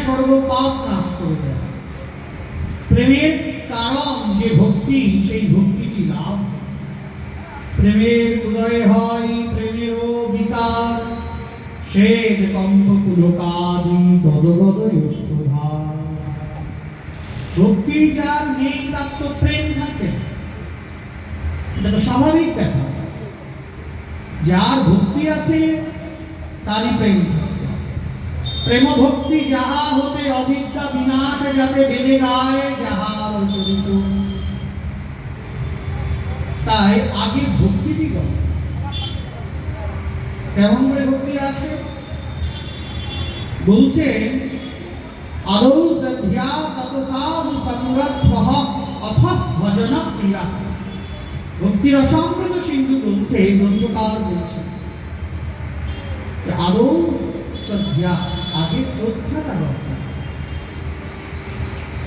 সর্বপাপ নাশ করে দেয়। প্রেমের কারণ যে ভক্তি, সেই ভক্তিটি লাভ। প্রেমের উদয় হয় প্রেমেরও বিকার, শ্বেত কম্প পুলকাদি গদগদয় সুধার। ভক্তি যার নেই তার তো প্রেম থাকে, এটা তো স্বাভাবিক ব্যাপার। যার ভক্তি আছে তারই প্রেম থাকে। প্রেম ভক্তি যাহা হতে অবিদ্যা বিনাশ যাতে বেদে গায় যাহার চরিত। তাই আগে ভক্তিটি করে। কেমন করে ভক্তি আসে বলছেন, আদৌ শ্রদ্ধা তত সাধু সঙ্গত অথ ভজন ক্রিয়া। ভক্তির অসম্প্রত সিন্ধু গ্রন্থে গ্রন্থকার বলছেন আদৌ শ্রদ্ধা, আগে শ্রদ্ধাটা দরকার।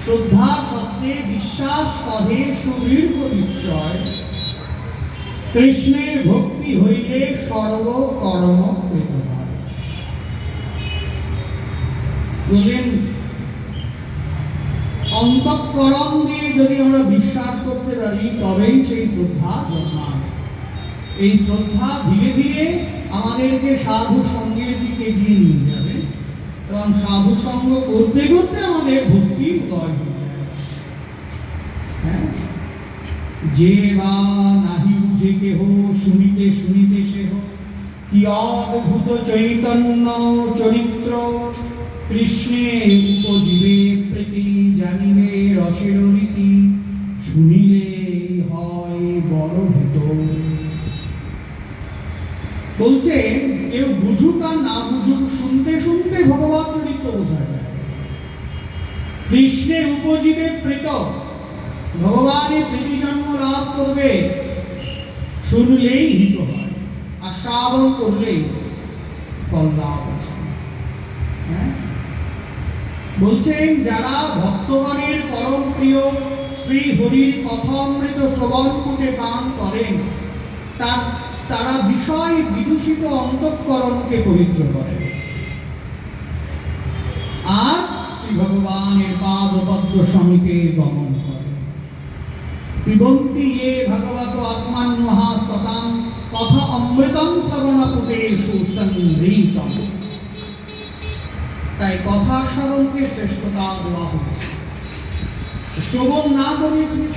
শ্রদ্ধা শব্দে বিশ্বাস করে সুদীর্ঘ নিশ্চয়, কৃষ্ণের ভক্তি হইলে সর্বকর্ম কৃত হয়। বলেন অন্তঃকরণ দিয়ে যদি আমরা বিশ্বাস করতে পারি তবেই সেই শ্রদ্ধা জন্মায়। এই শ্রদ্ধা ধীরে ধীরে আমাদেরকে সাধু সঙ্গের দিকে এগিয়ে নিয়ে যাবে এবং সাধু সঙ্গ করতে করতে আমাদের ভক্তি উদয় হয়ে যায়। হ্যাঁ, যে বা নাহি বুঝে কেহ শুনিতে শুনিতে সেহ, কি অদ্ভুত চৈতন্য চরিত্র, কৃষ্ণে উপজীবে প্রীতি জানিবে রসের রীতি, শুনিলে হয় বড় হিত। বলছে কেউ বুঝুক আর না বুঝুক, শুনতে শুনতে ভগবত চরিত্র বোঝা যায়। কৃষ্ণে উপজীবে প্রীত, ভগবানের প্রীতি জন্ম লাভ করবে, শুনলেই হিত হয়, আর শ্রাবণ করলেই ফল লাভ আছে। হ্যাঁ, বলছেন যারা ভক্তগণের পরম প্রিয় শ্রী হরির কথামৃত শ্রবণ করতে পান করেন, তারা বিষয় বিদূষিত অন্তঃকরণকে পবিত্র করেন আর শ্রী ভগবানের পাদপদ্ম সমীপে গমন করেন। পিবন্তি ये भगवतो आत्मन्महास्ततां কথা অমৃতং শ্রবণপুটেষু সংগৃহীতম। তাই কথা শ্রবণকে শ্রেষ্ঠতা দেওয়া হয়েছে। শ্রবণ না করে তুমি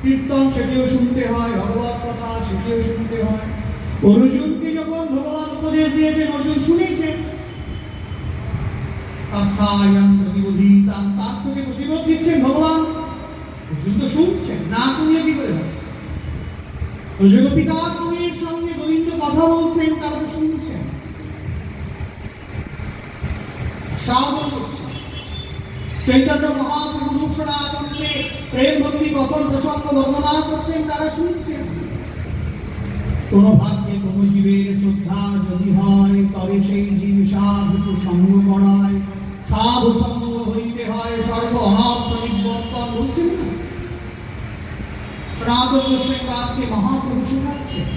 কীর্তন সেটিও শুনতে হয়, ভগবত কথা সেটিও শুনতে হয়। অর্জুনকে যখন ভগবান উপদেশ দিয়েছেন অর্জুন শুনেছেন, অর্থায়ং প্রতিবোধিতাম, তার থেকে প্রতিবোধ দিচ্ছেন ভগবান, অর্জুন তো শুনছেন, না শুনলে কি করে হবে? গোপিকার কবির সঙ্গে গোবিন্দ কথা বলছেন, তারা তো শুনছেন, শ্রাবণ করছেন। চৈতন্য মহাপ্রভু সনাতনকে প্রেম ভক্তি কথন প্রসঙ্গ বর্ণনা করছেন, তারা শুনছেন। কোন ভাগ্যে কোন জীবের শ্রদ্ধা যদি হয়, তবে সেই জীব সাধু সঙ্গ করায়। সাধু সঙ্গ হইতে হয় সর্ব অনাত্ম নিবর্তন, বলছেন না? সনাতন গোস্বামীকে মহাপ্রভু শেখাচ্ছেন।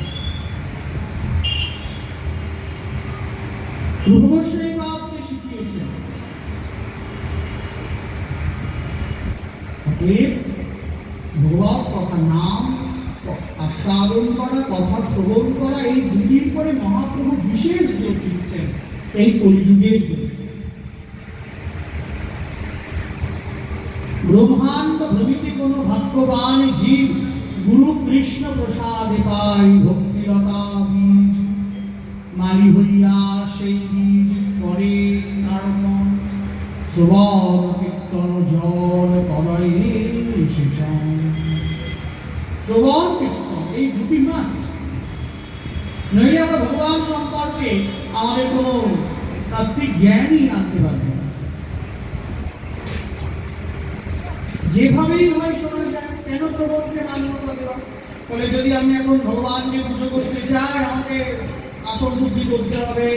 রূপ গোস্বামীকে শিখিয়েছেন। ভগবত কথা নাম আস্বাদন করা, কথা শ্রবণ করা, এই দুটির পরে মহাপ্রভু বিশেষ জোর দিচ্ছেন এই কলিযুগের জন্য। ব্রহ্মাণ্ড ভ্রমিতে কোনো ভাগ্যবান জীব গুরু কৃষ্ণ প্রসাদে পাই ভক্তিলতা বীজ, মালি হইয়া সেই বীজ করে নারকন, শ্রবণ কীর্তন জল কলয়ে শেষম। শ্রবণ কীর্তন এই দুটি মাস্ট, নইলে আমরা ভগবান সম্পর্কে আমাদের কোনো তাত্ত্বিক জ্ঞানই আনতে পারবো না। যেভাবেই হয় শোনা যায়, কেন শ্রবণকে মান্যতা দেওয়া? ফলে যদি আমি এখন ভগবানকে পুজো করতে চাই, আমাকে আসন শুদ্ধি করতে হবে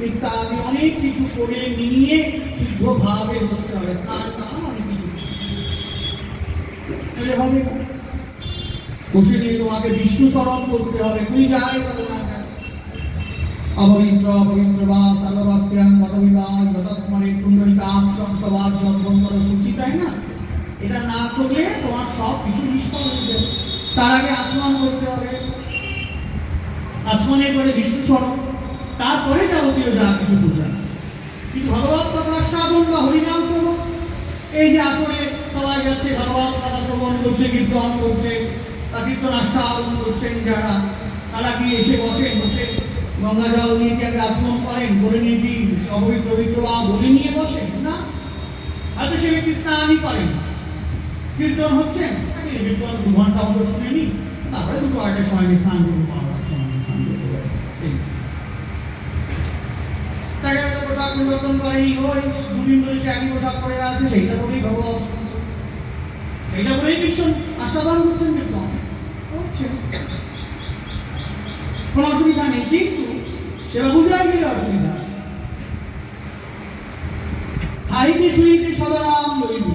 ইত্যাদি অনেক কিছু করে নিয়ে শুদ্ধভাবে বসতে হবে, স্নান টান অনেক কিছু হবে। বসে নিয়ে তোমাকে বিষ্ণু স্মরণ করতে হবে, তুই যাই বলো না কেন। অপবিত্র অপবিত্র বা সর্ববাস্ত্যাং গতবিবাহ গতস্মরে কুণ্ডলিকাক্ষং সবার যজ্ঞম করা সূচি, তাই না? এটা না করলে তোমার সব কিছু নিষ্ফল হয়ে যাবে। তার আগে আচমন করতে হবে, আচমনের পরে বিষ্ণু স্মরণ, তারপরে যাবতীয় যা কিছু পূজা। কিন্তু ভগবত কথা সাধন বা হরিনাম শ্রবণ, এই যে আসলে সবাই যাচ্ছে ভগবত কথা শ্রবণ করছে, কীর্তন করছে, বা কীর্তন আস্বাদন করছেন যারা, তারা কি এসে বসে গঙ্গা জল নিয়ে কি আগে আচমন করেন, করে নিয়ে কি অপবিত্র পবিত্র বা বলে নিয়ে বসেন? না, হয়তো সে ব্যক্তি স্নানই করেন, কীর্তন হচ্ছেন, কীর্তন 2 ঘন্টা মতো শুনে নি, তারপরে 2-2.5 সময় স্নান করতে পারবো, সময় স্নান করতে পারবো। তাকে একটা পোশাক পরিবর্তন করেনি, ওই 2 দিন ধরে সে একই পোশাক পরে আছে, সেইটা করেই ভগবত শুনছে, সেইটা করেই কৃষ্ণ আস্বাদন করছেন, কীর্তন হচ্ছে, কোনো অসুবিধা নেই। কিন্তু সেবা বুঝাই গেলে অসুবিধা আছে। খাইতে শুইতে সদারাম লইবে,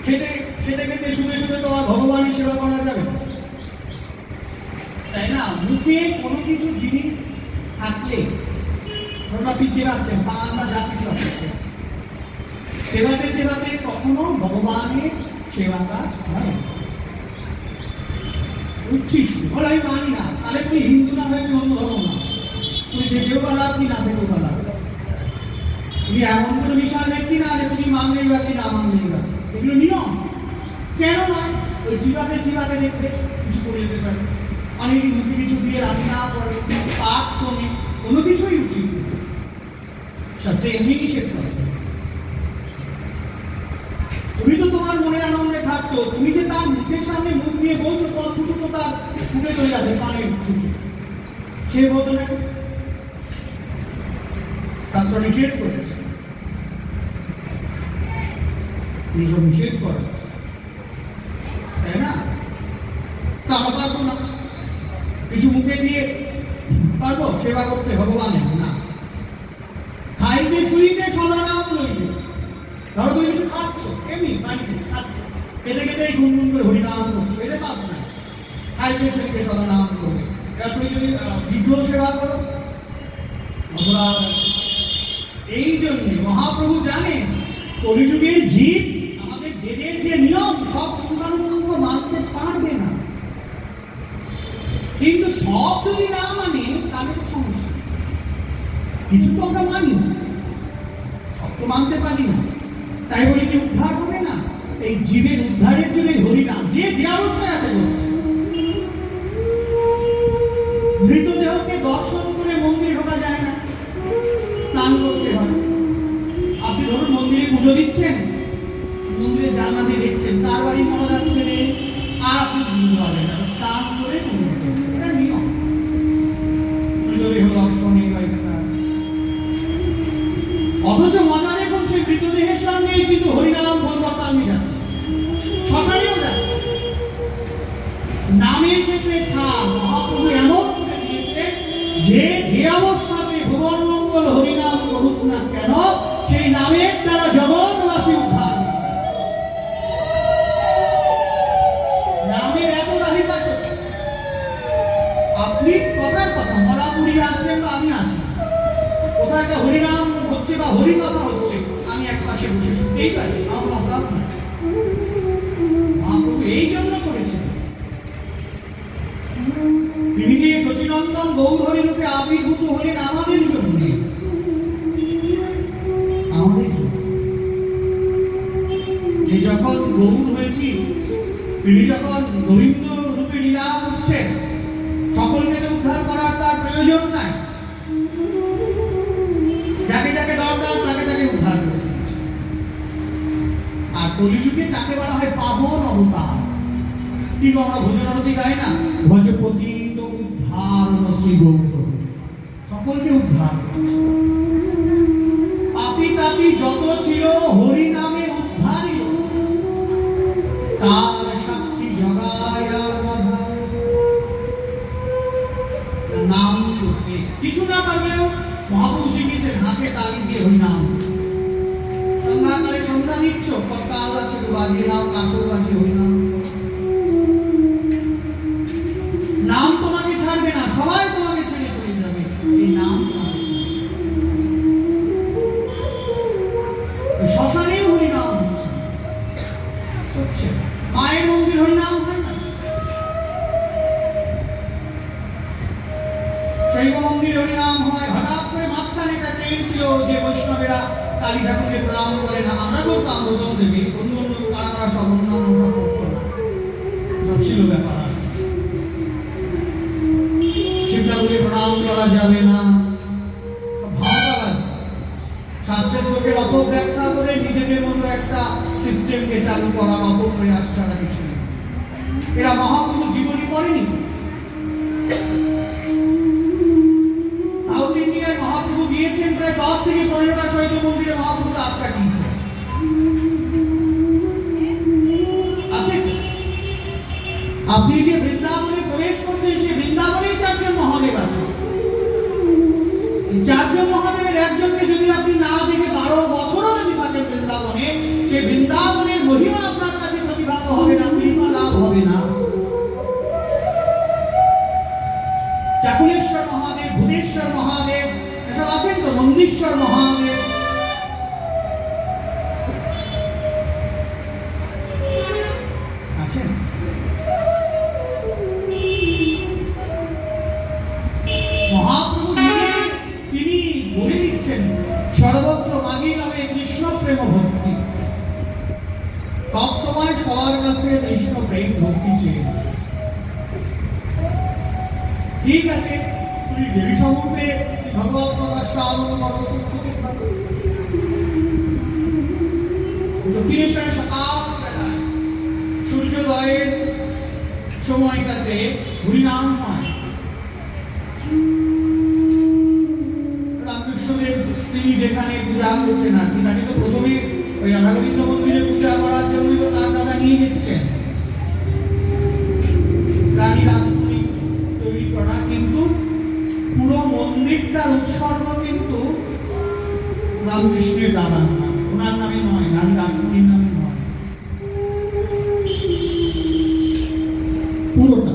খেতে খেতে খেতে শুনে শুনে তো আর ভগবানের সেবা করা যাবে না, তাই না? মুখে কোনো কিছু জিনিস থাকলে আপনি চেবাচ্ছেন, পান বা যা কিছু আছে, চেবাতে চেবাতে কখনো ভগবানের সেবা কাজ হয়। উচ্ছিষ্ট বলে আমি মানি না, তাহলে তুমি হিন্দু না হয়ে তুমি অন্য ধর্ম না, তুমি যেতেও পারা কি না থেকেও পারা, তুমি এমন কোনো বিশাল ব্যক্তি না যে তুমি মানলেই বা কি না মানলেই বা, এগুলো নিয়ম। কেন নয়? ওই চিবাতে চিবাতে দেখবে কিছু করে যেতে পারে, অনেকে মুখে কিছু দিয়ে রান্না করে, পাঠ শোনে, কোনো কিছুই উচিত শাস্ত্রে এমনি নিষেধ করে। তুমি তো তোমার মনের আনন্দে থাকছো, তুমি যে তার মুখের সামনে মুখ নিয়ে বলছো, তোমার থুতু তো তার মুখে চলে যাচ্ছে, পানের থুতু, সে বলতো না, শাস্ত্র নিষেধ করেছে, নিষেধ করেছে, তাই না? তা আমরা পারবো না কিছু মুখে দিয়ে, পারবো সেবা করতে ভগবানের? না। খাইতে শুইতে সদারাম লইবে, ধরো তুমি কিছু খাচ্ছ, এমনি বাড়িতে খাচ্ছ, খেতে খেতে গুনগুন করে হরিনাম করছো, এটা পারবো না। খাইতে শুইতে সদারাম করবে। এবার তুমি যদি বিগ্রহ সেবা করো, এই জন্য মহাপ্রভু জানেন কলিযুগের জীব আমাদের বেদের যে নিয়ম সব পুঙ্খানুপুঙ্খ মানতে পারবে না, কিন্তু সব যদি না মানে তাহলে তো সমস্যা। কিছু তো আমরা মানি, সব তো মানতে পারি না, তাই বলে কি উদ্ধার হবে না? এই জীবের উদ্ধারের জন্য হরিনাম যে যে অবস্থায় আছে বলছে। মৃতদেহকে দর্শন করে মন্দিরে ঢোকা যায় না, স্নান করতে হয়। আপনি ধরুন মন্দিরে পুজো দিচ্ছেন, মন্দিরে জানলা দিয়ে দেখছেন তার বাড়ি মারা যাচ্ছে রে, আর আপনি বুঝতে পারবেন না, স্নান করে এটা নিয়ম। মৃতদেহ দর্শনে অথচ মজা দেখুন সেই মৃতদেহের সঙ্গে কিন্তু হরিনাম ভগবত নিয়ে যাচ্ছে, শ্মশানেও যাচ্ছে। নামের ক্ষেত্রে ছাড় মহাপ্রভু এমন করে দিয়েছে যে যে অবস্থাতে ভুবন মঙ্গল হরিনাম করুক না কেন, সেই নামের দ্বারা জগৎবাসী উদ্ধার। নামের এত রাহিতা শক্তি। আপনি কথার কথা মরাপুরি আসলেন বা আমি আসি, কোথায় একটা হরিনাম হচ্ছে বা হরি কথা হচ্ছে, আমি এক পাশে বসে শুনতেই পারি, আমার অপরাধ নয়। মহাপ্রভু এই জন্য করেছেন, তিনি যে সচিনন্দন গৌর হরি রূপে আবির্ভূত হলেন আমাদের জন্য, আমাদের জন্য। যে যখন গৌর হয়েছি, তিনি যখন গোবিন্দ রূপে লীলা করছেন, সকলকে উদ্ধার করার তার প্রয়োজন নাই, যাকে যাকে দরকার তাকে তাকে উদ্ধার করে দিচ্ছে। আর কলিযুগে তাকে বলা হয় পাবন অবতার। কি আমরা ভোজনারতি গাই না, ভজপতি তো উদ্ধার শ্রী গৌর, সকলকে উদ্ধার করছে। পাপি তাপি যত ছিল হরি নামে উদ্ধারিল, তার সাক্ষী জগায় আর বাধায়। নাম করতে কিছু না পারলেও মহাপ্রভু শিখিয়েছেন হাতে তালি দিয়ে হরিনাম। সন্ধ্যাকালে সন্ধ্যা নিচ্ছ, কাল আছে বাজিয়ে নাও, কাসর বাজিয়ে হরিনাম। নাম তোমাকে ছাড়বে না, সবাই তোমাকে ছেড়ে চলে যাবে, এই নাম তোমাকে ছাড়বে। ওই শ্মশানেও হরিনাম হচ্ছে, মায়ের মন্দির হরিনাম হয় না, শৈব মন্দির হরিনাম হয়। হঠাৎ করে মাঝখানে একটা ট্রেন ছিল যে বৈষ্ণবেরা কালী ঠাকুরকে প্রণাম করে না, আমরা করতাম প্রথম থেকে, অন্য অন্য কারা সব অন্যান্য সব করতো না, সব ছিল ব্যাপার। শিব ঠাকুরকে প্রণাম করা যাবে না, সব ভাওতাবাজ শাস্ত্রের শ্লোকের অপব্যাখ্যা করে নিজেদের মতো একটা সিস্টেমকে চালু করার অপপ্রয়াস ছাড়া কিছু নেই। এরা মহাপ্রভু জীবনী পড়েনি। সাউথ ইন্ডিয়ায় মহাপ্রভু গিয়েছেন প্রায় 10 থেকে 15টা শৈব মন্দিরে মহাপ্রভু হাত কাটিয়েছেন। আছে আপনি যে বৃন্দাবনে প্রবেশ করছেন, সেই বৃন্দাবনেই 4 জন মহাদেব আছে। 4 জন মহাদেবের একজনকে যদি আপনি না দেখে 12 বছরও যদি থাকেন বৃন্দাবনে, যে বৃন্দাবনের মহিমা আপনার কাছে প্রতিভাত হবে না, কৃপা লাভ হবে না। চাকুলেশ্বর মহাদেব, ভূতেশ্বর মহাদেব এসব আছেন তো, নন্দীশ্বর মহাদেব, আছেন। মহাপ্রভু তিনি বলে দিচ্ছেন সর্বত্র মাগি নামে কৃষ্ণ প্রেম ভক্তি, সবসময় সবার কাছে কৃষ্ণ প্রেম ভক্তি চেয়ে। ঠিক আছে, তুই দেবী সম্বন্ধে ভগবত কথা শ্রাবণ করো, দক্ষিণেশ্বরে সকালবেলায় সূর্যোদয়ের সময়টাতে হরিনাম হয়। রামকৃষ্ণদেব তিনি যেখানে পূজা করতেন আর কি, তাকে তো প্রথমে ওই রাধা গোবিন্দ মন্দিরে পূজা করার জন্য তো তার দাদা নিয়ে গেছিলেন রানী রাসমণি তৈরি করা, কিন্তু পুরো মন্দিরটার উৎসর্গ কিন্তু রামকৃষ্ণের দাদার নাম, ওনার নামে নয়, রানী রাসমণির নামে নয়, পুরোটা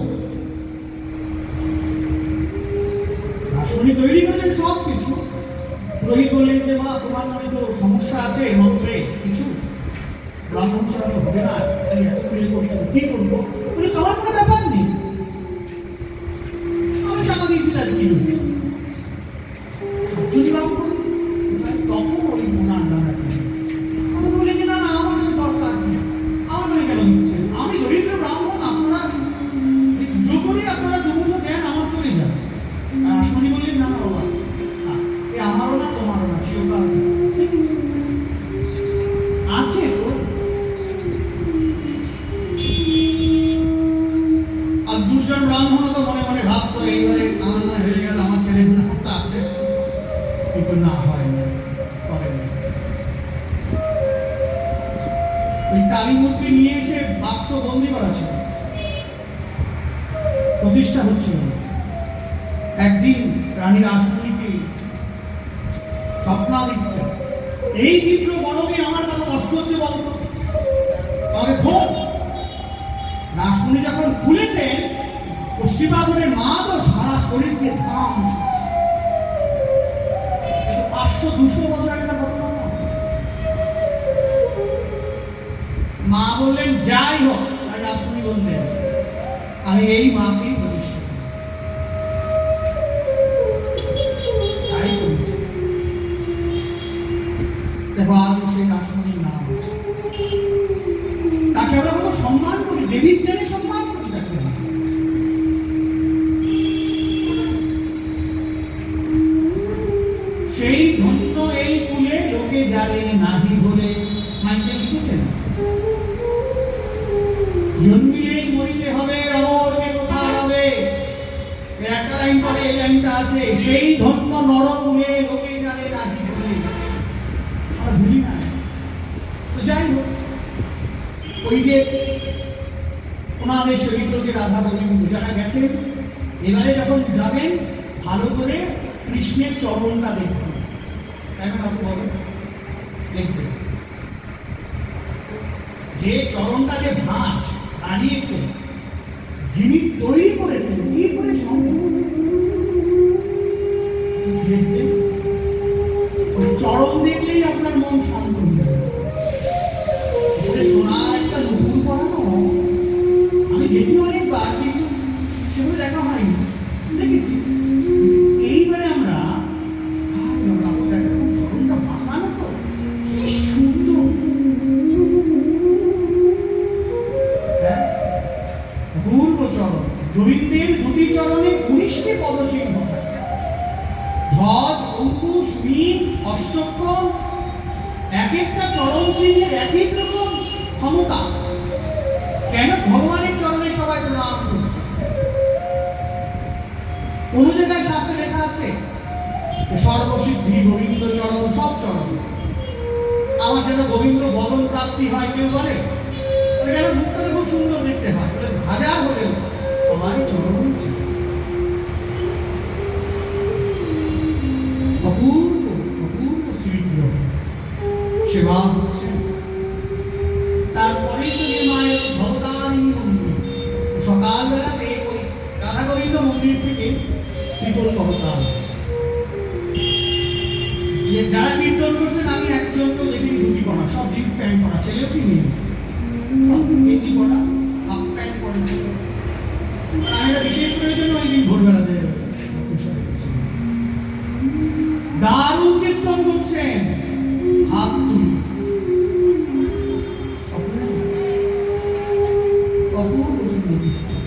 রাসমণি তৈরি করেছেন সব কিছু। পুরোহিত বললেন যে মা, তোমার নামে তো সমস্যা আছে মন্ত্রে কিছু, ব্রাহ্মণ ছাড়া তো হবে না, তুমি এত করে করছো, কি করবো? বলে তোমার কোনো ব্যাপার নেই, আমি টাকা দিয়েছিলাম, কি হয়েছে? সবচেয়ে ব্রাহ্মণ তখন ওই ওনার দাদা আমাকে বলে যে না না, আমার সে দরকার নেই, আমার নামে কেন দিচ্ছেন? আমি দরিদ্র ব্রাহ্মণ, আপনারা পুজো করে আপনারা দুমুঠো দেন, আমার চলে যান। রাসমণি বললেন না না বাবা, আমারও না তোমারও না, চিরকাল আছে তো। আর 2 জন ব্রাহ্মণ তো মনে মনে ভাবতো এইবারে আমার না হয়ে গেল, আমার ছেলে না আছে, কিন্তু না হয় না, করেন না। ওই কালী মূর্তি নিয়ে এসে বাক্স বন্দি করা ছিল, প্রতিষ্ঠা হচ্ছিল। একদিন রানী রাসমণিকে স্বপ্ন দিচ্ছে, এই তীব্র গরমে আমার কত কষ্ট হচ্ছে বলতো, আমাকে খোল। রাসমণি যখন খুলেছেন, পুষ্টিপাথরের মা তো সারা শরীরকে ঘাম ছুটছে। 500-200 বছরের একটা ঘটনা। মা বললেন যাই হোক, আর রাসমণি বললেন আমি এই মাকেই প্রতিষ্ঠা করি। তাই করেছি। দেখো আজও সেই রাসমণির নাম আছে, তাকে আমরা কত সম্মান করি, দেবীর জ্ঞানে সম্মান করি তাকে। সেই ধন্য এই কুলে লোকে জানে নাহি বলে, মাইকেল লিখেছেন, জন্মিলেই মরিতে হবে, অমরকে কোথা হবে। এর একটা লাইন পরে এই লাইনটা আছে, সেই ধন্য নরকুলে লোকে জানে নাহি বলে। আমরা ভুলি না। তো যাই হোক, ওই যে ওনাদের সহিত যে রাধা গোবিন্দ যারা গেছেন, এবারে যখন যাবেন ভালো করে কৃষ্ণের চরণটা দেখবেন, এখন আপনি বলেন দেখবেন যে চরণটা যে ভাঁজ দাঁড়িয়েছে, যিনি তৈরি করেছেন, কি করে সম্ভব? দেখবেন ওই চরণ দেখলেই আপনার মন শান্ত হয়ে যাবে। এক একটা চরণ চিহ্নের এক এক রকম ক্ষমতা। কেন ভগবানের চরণে সবাই প্রণাম করে? কোন জায়গায় শাস্ত্রে লেখা আছে সর্বসিদ্ধি গোবিন্দ চরণ, সব চরণ। আমার যেন গোবিন্দ বদন প্রাপ্তি হয়, কেউ বলে কেন মুখটাকে খুব সুন্দর দেখতে হয়, হাজার হলেও সবাই চরণ। অপূর্ব অপূর্ব স্মৃতি সেবা হচ্ছে। তারপরেই তো মায়ের ভবতারিণী মন্দির, সকালবেলাতে ওই রাধা গোবিন্দ মন্দির থেকে শ্রীকল ভবতার। যে যারা কীর্তন করছেন আমি একজন তো দেখিনি ধুতি পরা, সব জিন্স প্যান্ট পরা, ছেলেও কি মেয়ে সব গেঞ্জি পরা, হাফ প্যান্ট পরা। আমি এটা বিশেষ করে জন্য ওই দিন ভোরবেলাতে দারুণ কীর্তন করছেন, হাত তুলি অপূর্ব সুন্দর কীর্তন।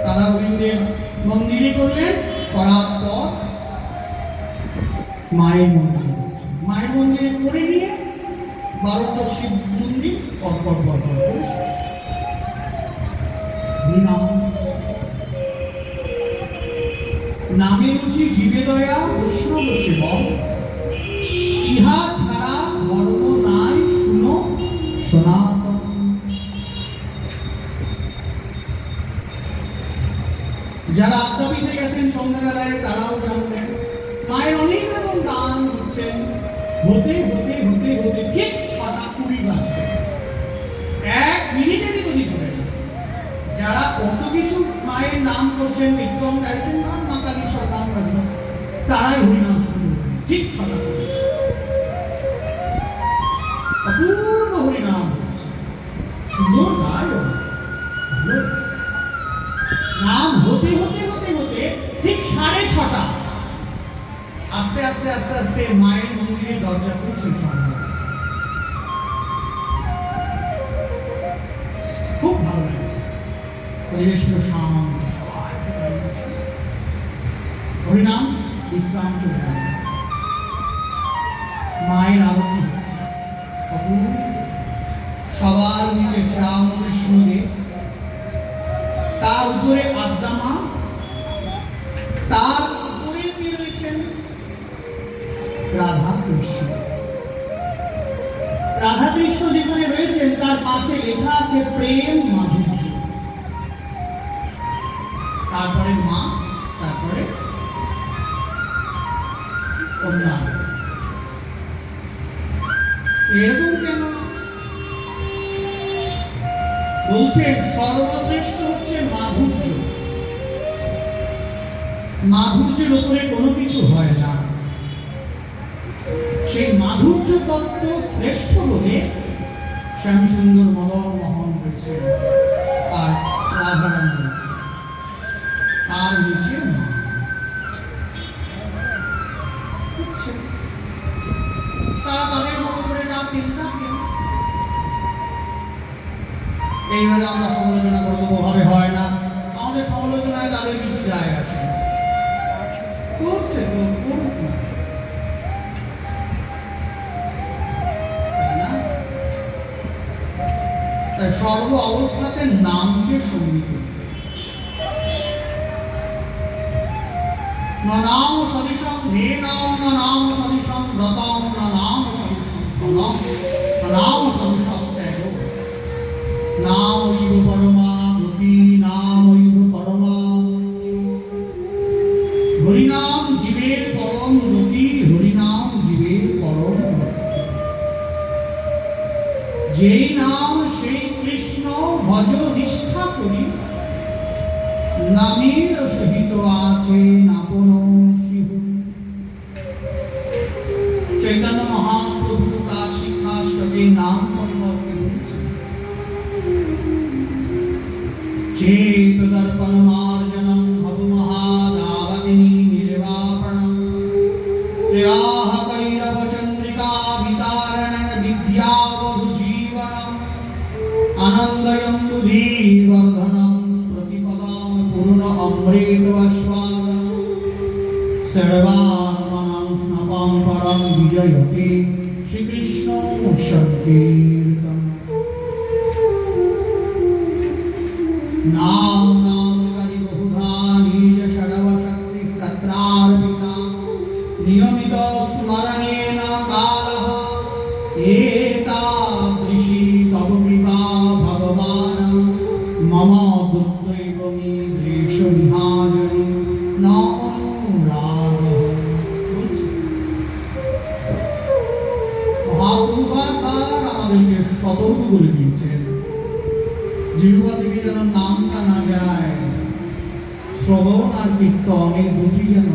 রাধা গোবিন্দের মন্দিরে করলেন, করার পর মায়ের মন্দিরে করছেন। মায়ের মন্দিরে করে নিয়ে 12টা শিব মন্দির পরপর পরপর করে নামে রুচি জীবে দয়া বৈষ্ণব সেবক, ইহা ছাড়া ধর্ম নাই শুনো সনাতন। যারা আদ্যাপীঠে গেছেন সন্ধ্যাবেলায় তারাও জানবেন মায়ের অনেক রকম গান হচ্ছেন। হতে হতে হতে হতে ঠিক 6টা 20 বাজবে, 1 মিনিটের গতি করে। যারা কত কিছু মায়ের নাম করছেন, কীর্তন গাইছেন, নাম মাতালি সব নাম গাইছেন, তারাই হরিনাম শুরু ঠিক 6টা করে। অপূর্ব হরিনাম হচ্ছে, সুন্দর গায় নাম হতে হতে হতে হতে ঠিক 6:30 আস্তে আস্তে আস্তে আস্তে মায়ের মন্দিরের দরজা খুলছেন সন্ধ্যা। খুব ভালো লাগে, পরিবেশ শান্ত, সবাই হরিনাম বিশ্রাম চলে, মায়ের আরতি হচ্ছে। সবার নিচে শ্রীরামকৃষ্ণদেব, তার উপরে আদ্যামা, তার উপরে কে রয়েছেন রাধা কৃষ্ণ। রাধা কৃষ্ণ যেখানে রয়েছেন তার পাশে লেখা আছে প্রেম মাধুর্য, তারপরে মা, তারপরে অন্যান্য। এরকম কেন বলছেন? সর্বশ্রেষ্ঠ হচ্ছে মাধুর্য। মাধুর্যের উপরে কোনো কিছু হয় না। সেই মাধুর্য তত্ত্ব শ্রেষ্ঠ বলে শ্যামসুন্দর মদন মোহন রয়েছে, আর রাধারানী রয়েছে, তার নিচে মা। তারা তাদের মতো করে না চিন্তা কেন? এইভাবে আমরা সমালোচনা করে দেবো, ভাবে হয় না। আমাদের সমালোচনায় তাদের কিছু যায় আসে না, করছে তো করুক না, তাই না? তাই সর্ব অবস্থাতে নামকে সঙ্গী করতে। নাম সদিশং হে নাম, নাম সদিশং ব্রতম, নাম সদিশং ফলম, নাম সদিশস্তেজ। নামৈব পরমা গতি, নামৈব পরমা হরিনাম জীবের পরম গতি, হরিনাম জীবের পরম গতি। যেই নাম সেই কৃষ্ণ ভজ নিষ্ঠা করি, নামের সহিত আছে আপন শ্রীহরি। চৈতন্য মহাপ্রভু তার শিক্ষাষ্টকে নাম সম্পর্কে বলছেন, চেত দর্পণ মার্জনম ভব মহাদাবদিনী নির্বাপণম, শ্রেয়াহ কৈরব চন্দ্রিকা বিতারণং বিদ্যাবধূ জীবনম, আনন্দয়ম বুদ্ধি বর্ধনম, প্রতিপদাম পূর্ণ অমৃত আস্বাদনম, সর্বাত্মনম স্নাপং পরং বিজয়তে শ্রীকৃষ্ণ সংকীর্তন। নাম নামকারী বহুধা নিজ ষড়ব শক্তি স্তত্রার্পিতা নিয়মিত স্মরণেন কালঃ এতাদৃশী তব কৃপা ভগবান মম দুর্দৈবমী দেশ বিহাজনী ন অনুরাগ। মহাপ্রভু বারবার আমাদেরকে সতর্ক করে দিয়েছেন, জিহ্বা থেকে যেন নামটা না যায়, শ্রবণ আর কীর্তন এই দুটি যেন,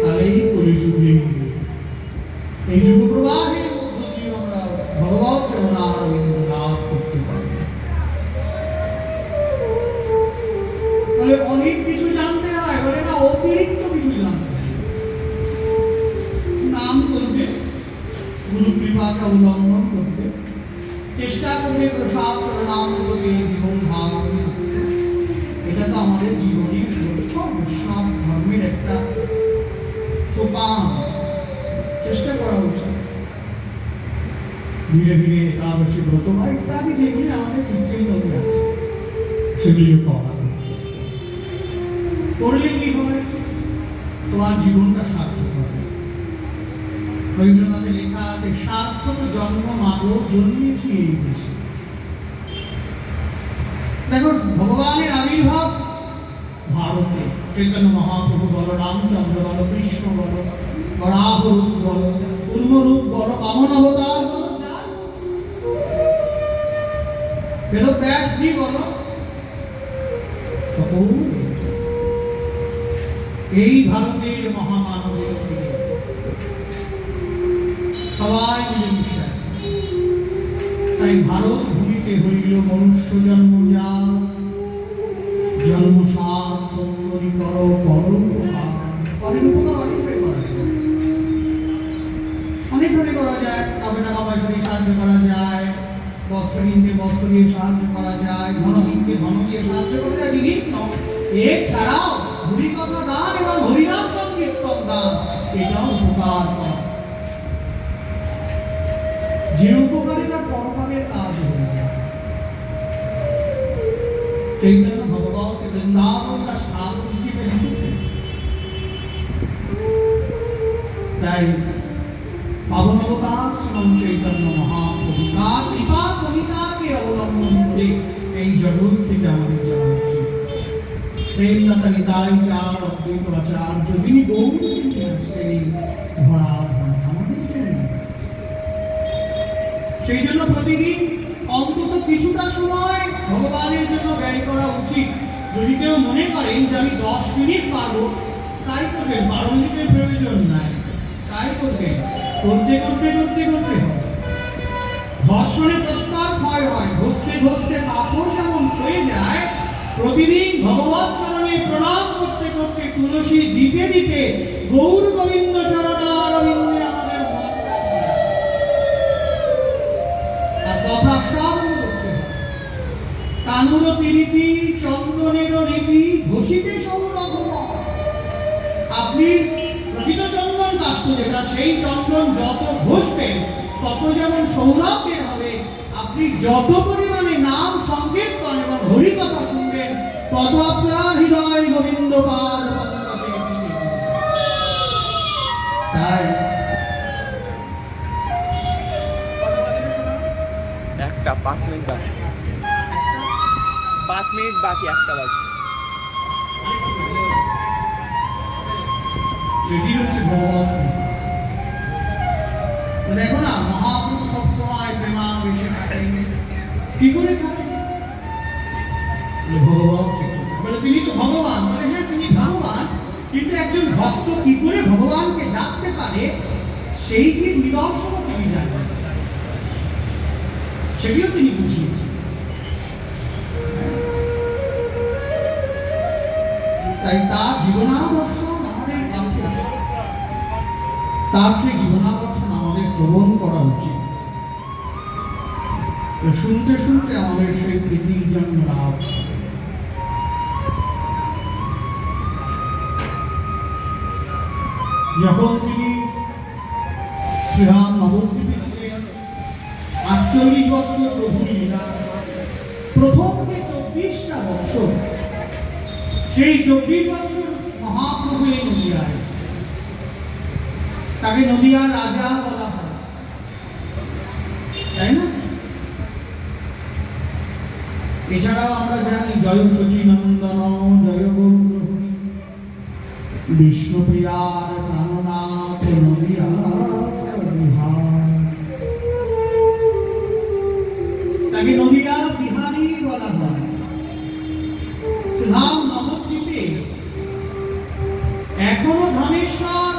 তাহলেই কলিযুগে এই যুগ প্রবাহের মধ্য দিয়ে আমরা ভগবৎ চরণারবিন্দ লাভ করতে পারি। বলে অনেক কিছু জানতে হয়, বলে না অতিরিক্ত কিছু জানতে হয়। নাম করবে, গুরু কৃপাকে অবলম্বন করবে, চেষ্টা করবে প্রসাদ চরণামৃতকে জীবন ধারণ করতে। এটা তো আমাদের জীবনের বৈষ্ণব ধর্মের একটা সোপান, চেষ্টা করা উচিত। ধীরে ধীরে একাদশী ব্রত বা ইত্যাদি যেগুলি আমাদের সিস্টেম মধ্যে আছে সেগুলিও করা, করলে কি হয়, তোমার জীবনটা সার্থক হবে। রবীন্দ্রনাথের লেখা আছে, সার্থক জন্ম মাগো জন্মেছি এই দেশে। দেখো ভগবানের আবির্ভাব ভারতে, চৈতন্য মহাপ্রভু বলো, রামচন্দ্র বলো, কৃষ্ণ বলো, বরাহ রূপ বলো, পূর্ণ রূপ বলো, বামন অবতার বলো, বেদব্যাসজি বলো, সকল এই ভারতের মহামানবের সবাই মিলেমিশে আছে। তাই ভারত ভূমিতে হইল মনুষ্য জন্ম যা, জন্ম সার্থক করি কর পরোপকার। পরের উপকার অনেকভাবে করা যায়, অনেকভাবে করা যায়। কাউকে টাকা পয়সা দিয়ে সাহায্য করা যায়, বস্ত্রহীনকে বস্ত্র দিয়ে সাহায্য করা যায়, ধনহীনকে ধন দিয়ে সাহায্য করা যায়, বিভিন্ন। এছাড়াও হরিকথা দান এবং হরিনাম সংকীর্তন দান, এটাও উপকার করা। যে উপকারে তার পরকালের কাজ হয়ে যায়। চৈতন্য ভগবত বৃন্দাবন का स्थान লিখিতে লিখেছেন। তাই পাবন অবতার শ্রীমন চৈতন্য মহাপ্রভু তার কৃপা কণিকাকে অবলম্বন করে এই জগৎ থেকে আমাদের যাওয়া উচিত। প্রেমলতা নিতাই চার অদ্বৈত আচার্য, যিনি গৌরী শ্রেণী ভরা ধন আমাদের জন্য। সেই জন্য প্রতিদিন অন্তত কিছুটা সময় ভগবানের জন্য ব্যয় করা উচিত। যদি কেউ মনে করেন যে আমি 10 মিনিট পারবো, তাই করবেন, 12 মিনিটের প্রয়োজন নাই, তাই করবেন। করতে করতে করতে করতে হবে। ধর্ষণে প্রস্তর ক্ষয় হয়, ঘষতে ঘষতে পাথর যেমন হয়ে যায়, প্রতিদিন ভগবৎ চরণে প্রণাম করতে করতে, তুলসী দিতে দিতে গৌর গোবিন্দ চরণারবিন্দে আমাদের কথা শ্রবণ করতে হবে। কানুর প্রীতি চন্দনের রীতি ঘষিতে সৌরভ। আপনি প্রকৃত চন্দন কাষ্ঠ যেটা, সেই চন্দন যত ঘষবেন তত যেমন সৌরভ বের হবে। আপনি যত পরিমাণে নাম সংকীর্তন এবং হরি কথা শুনবেন, তত আপনার হৃদয় গোবিন্দ পাদ পঙ্কজে মিলিত। তাই একটা 5 মিনিট বাকি, 5 মিনিট বাকি, একটা বাকি। এটি হচ্ছে ভগবত। দেখো না, মহাপ্রভু সবসময় প্রেমাবেশে থাকেন। কি করে থাকেন? ভগবত বলে তিনি তো ভগবান। বলে হ্যাঁ, তিনি ভগবান, কিন্তু একজন ভক্ত কি করে ভগবানকে ডাকতে পারে সেইটির নিদর্শনও তিনি জানেন, সেটিও তিনি বুঝিয়েছেন। তাই তার জীবনাদর্শন আমাদের কাছে, তার সেই জীবনাদর্শন আমাদের শ্রবণ করা উচিত। শুনতে শুনতে আমাদের সেই প্রীতির জন্য লাভ। যখন তিনি শ্রীরাম নবদ্বীপে ছিলেন 48 বছর প্রভু লীলা, প্রথম যে 24টা বছর, সেই 24 বছর মহাপ্রভু এই নদিয়ায় ছিলেন। তাকে নদিয়ার রাজা বলা হয়, তাই না? এছাড়াও আমরা জানি জয় শচীনন্দন জয় গৌর বিশ্বপ্রিয়ার প্রাণনাথ নদিয়ার বিহার। তাকে নদিয়া বিহারী বলা হয়। ধাম নবদ্বীপে এখনো ধামেশ্বর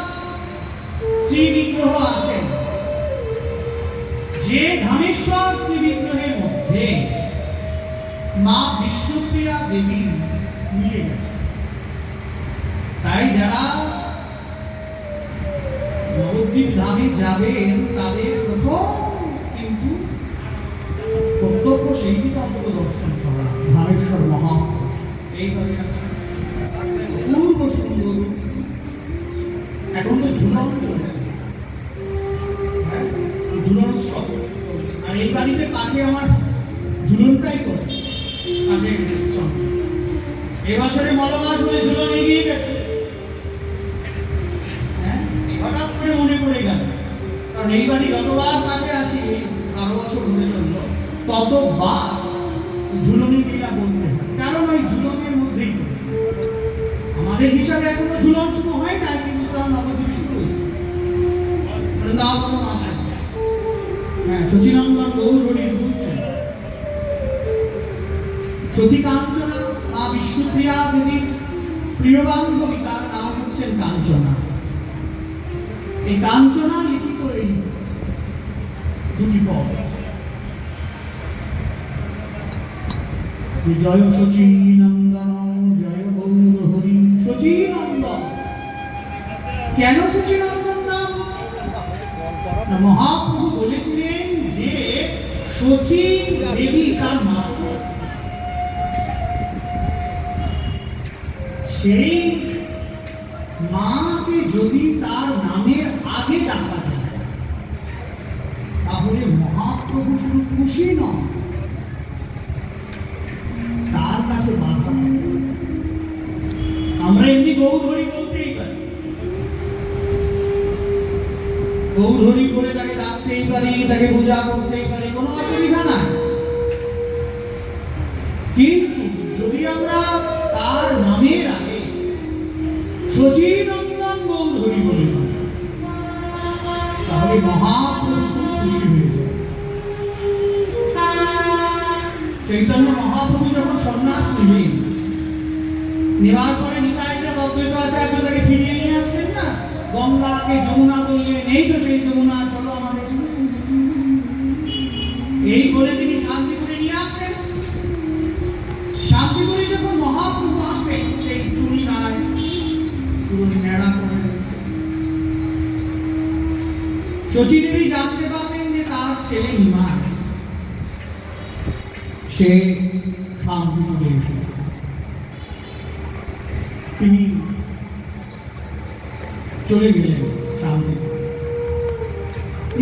শ্রী বিগ্রহ আছেন, যে ধামেশ্বর শ্রী বিগ্রহের মধ্যে মা বিশ্বপ্রিয়া দেবী মিলে গেছে। তাই যারা নবদ্বীপ ধামে যাবেন তাদের প্রথম কিন্তু কর্তব্য সেই দিকে অন্তত দর্শন করা, ধামেশ্বর মহাপ্রভু এইভাবে আছে। পূর্ব সুন্দর, এখন তো ঝুলন চলছে, হ্যাঁ ঝুলন সব চলছে, আর এই বাড়িতে পাকে আমার ঝুলনটাই করে কাজের সঙ্গে। এবছরে মলমাস বলে ঝুলন এগিয়ে গেছে, হ্যাঁ হঠাৎ করে মনে পড়ে গেল, কারণ এই বাড়ি যতবার কাজে আসি 12 বছর হতে চললো, ততবার ঝুলনি ক্রীড়া বলতে হয়, কারণ ওই ঝুলনের মধ্যেই আমাদের হিসাবে এখনো ঝুলন শুরু হয় না, কিন্তু শ্রাবণ নবদ্বীপে শুরু হয়েছে, বৃন্দাবন আছে। হ্যাঁ শচীনন্দন গৌর হরি বলছেন সতী কাঞ্চনা মা বিষ্ণুপ্রিয়া দেবীর প্রিয় বান্ধবী, তার নাম হচ্ছেন কাঞ্চনা। এই কাঞ্চনা লিখিত এই দুটি পদ, জয় শচীনন্দন জয় গৌর হরি। শচীনন্দন, কেন শচীনন্দন নাম? মহাপ্রভু বলেছিলেন যে শচী দেবী তার মা, সেই মাকে যদি তার নামের আগে ডাকা যায় তাহলে মহাপ্রভু শুধু খুশি নন, তার কাছে বাধা থাকে। আমরা এমনি গৌরহরি বলতেই পারি, গৌরহরি করে তাকে ডাকতেই পারি, তাকে পূজা করতেই পারি, কোনো অসুবিধা নাই। কিন্তু যদি আমরা তার নামের আগে শচীনন্দন গৌরহরি বলি তাহলে মহাপ্রভু খুব খুশি হয়ে যায়। চৈতন্য মহাপ্রভু যখন সন্ন্যাস নিলেন, নেওয়ার পরে নিতাইচাঁদ অদ্বৈত আচার্য তাকে ফিরিয়ে নিয়ে আসলেন না, গঙ্গাকে যমুনা বললেন, এই তো সেই যমুনা, চলো আমাদের সঙ্গে। এই বলে তিনি শান্তিপুরে নিয়ে আসলেন। শান্তিপুরে যখন মহাপ্রভু আসবেন, সেই চুরি নাই, পুরো নেড়া করে রয়েছে। শচীদেবী জানতে পারলেন যে তার ছেলে নিমাই সে শান্তিপুরে এসেছে। তিনি চলে গেলেন শান্তিপুর।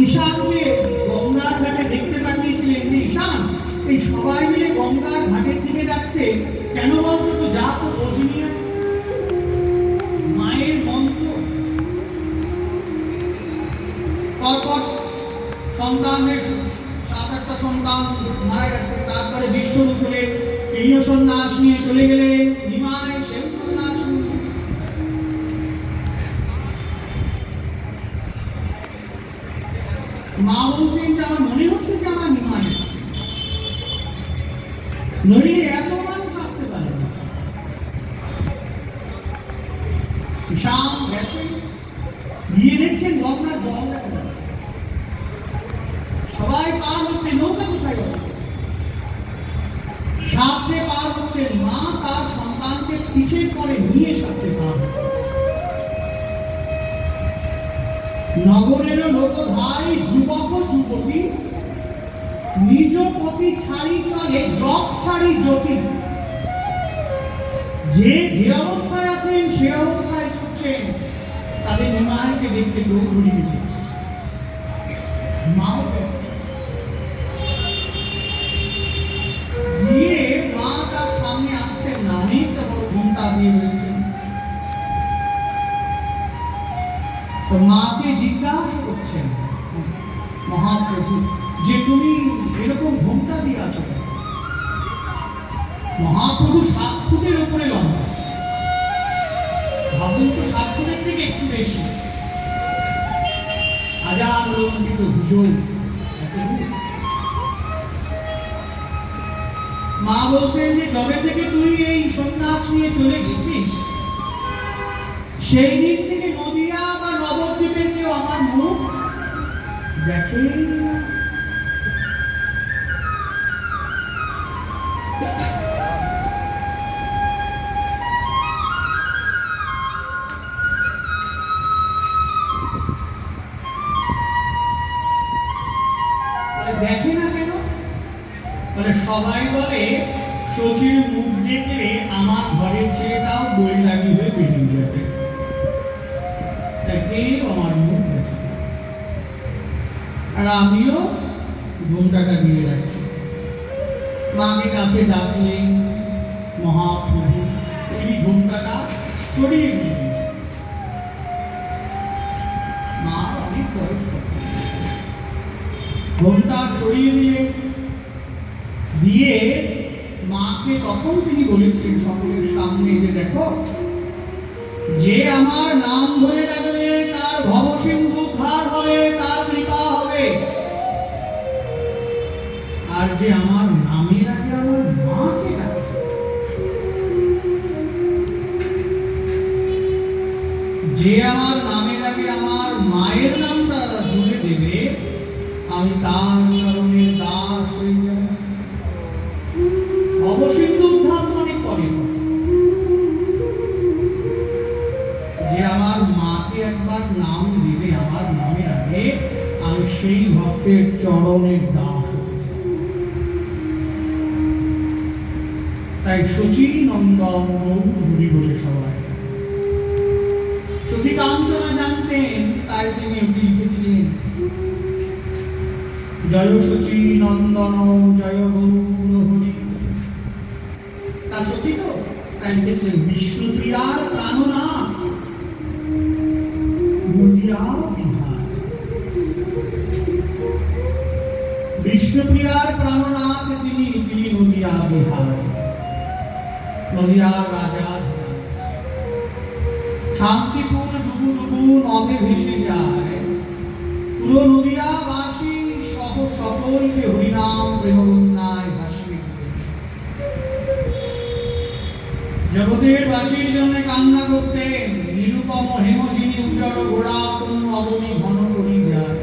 ঈশানকে গঙ্গার ঘাটে দেখতে পাঠিয়েছিলেন যে ঈশান, এই সবাই মিলে গঙ্গার ঘাটের দিকে যাচ্ছে, কেন বলতো? তো যা তো খোঁজ নিয়ে মায়ের মন্ত্র, পরপর সন্তানের 7-8টা সন্তান মারা গেছে, তারপরে বিশ্বরূপ হলে তিনিও সন্ন্যাস নিয়ে চলে গেলেন, নিমাই সেও সন্ন্যাস নিয়ে। মা বলছেন যে আমার মনে হচ্ছে যে আমার নিমাই, নইলে এত মানুষ আসতে পারে না। ঈশান গেছে, গিয়ে দেখছেন গঙ্গার জল দেখা যাচ্ছে, সবাই পার হচ্ছে, নৌকা কোথায় গেল? সাথে পার হচ্ছে, মা তার সন্তানকে পিছের পরে নিয়ে সাথে পার। নগরের লোক ভাই যুবক যুবতী নিজ পতি ছাড়ি চলে, জপ ছাড়ি জ্যোতি। যে যে অবস্থায় আছেন সে অবস্থায় ছুটছেন, তাদের জামাইকে দেখতে গৌরী দিকে মাও গেছে। গিয়ে মা তার সামনে আসছেন না, অনেকটা বড় ঘুমটা দিয়ে রয়েছেন। তো মাকে জিজ্ঞাসা করছেন মহাপ্রভু যে তুমি এরকম ঘুমটা দিয়ে আছো কেন? মহাপ্রভু 7 ফুটের উপরে লম্বা, ভাবুন তো 7 ফুটের থেকে একটু বেশি, আজাদ লম্বিত ভুজল, এত দূর। মা বলছেন যে যবে থেকে তুই এই সন্ন্যাস নিয়ে চলে গেছিস সেই দিন থেকে নদিয়া বা নবদ্বীপের কেউ আমার মুখ দেখেই না। দেখে না কেন? মানে সবাই বলে শচীর মুখ দেখলে আমার ঘরের ছেলেটাও বৈরাগী হয়ে বেরিয়ে যাবে, তাই কেউ আমার মুখ দেখে না। আর আমিও ঘুমটাটা দিয়ে রাখি। মাকে কাছে ডাকলেন মহাপ্রভু, তিনি ঘুমটাটা সরিয়ে দিলেন। মা অনেক বয়স, ঘুমটা সরিয়ে দিলেন, দিয়ে মাকে তখন তিনি বলেছিলেন সকলের সামনে যে দেখো, যে আমার নাম ধরে ডাকবে তার ভবসিন্ধু উদ্ধার হবে, তার কৃপা হবে। আর যে আমার নামের আগে আমার মাকে ডাকবে, যে আমার নামের আগে আমার মায়ের নামটা জুড়ে দেবে, আমি তার চরণের দাস হয়ে যাব। ভবসিন্ধু উদ্ধার অনেক পরে, যে আমার মাকে একবার নাম দিবে আমার নামের আগে, আমি সেই ভক্তের চরণের দাস হতে চাই। তাই শচী নন্দন গৌরী বলে সবাই। সখী কাঞ্চনা জানতেন, তাই তিনি এমনি লিখেছিলেন জয় শচী নন্দন জয় গৌর হরি। তার সখী তো, তাই লিখেছিলেন বিষ্ণুপ্রিয়ার প্রাণনাথ নদিয়া বিহার। বিষ্ণুপ্রিয়ার প্রাণনাথ তিনি, তিনি নদিয়া বিহার, নদিয়ার রাজা। শান্তিপুর ডুবু ডুবু নদে ভেসে যায়, পুরো নদিয়াবাসী সহ সকলকে হরিনাম প্রেমবন্যায় ভাসিয়ে দিলেন। জগতের বাসীর জন্য কান্না করতেন, নিরুপম হেমজিনী উজ্জ্বল গোড়াতন অবনী ঘন করি যায়।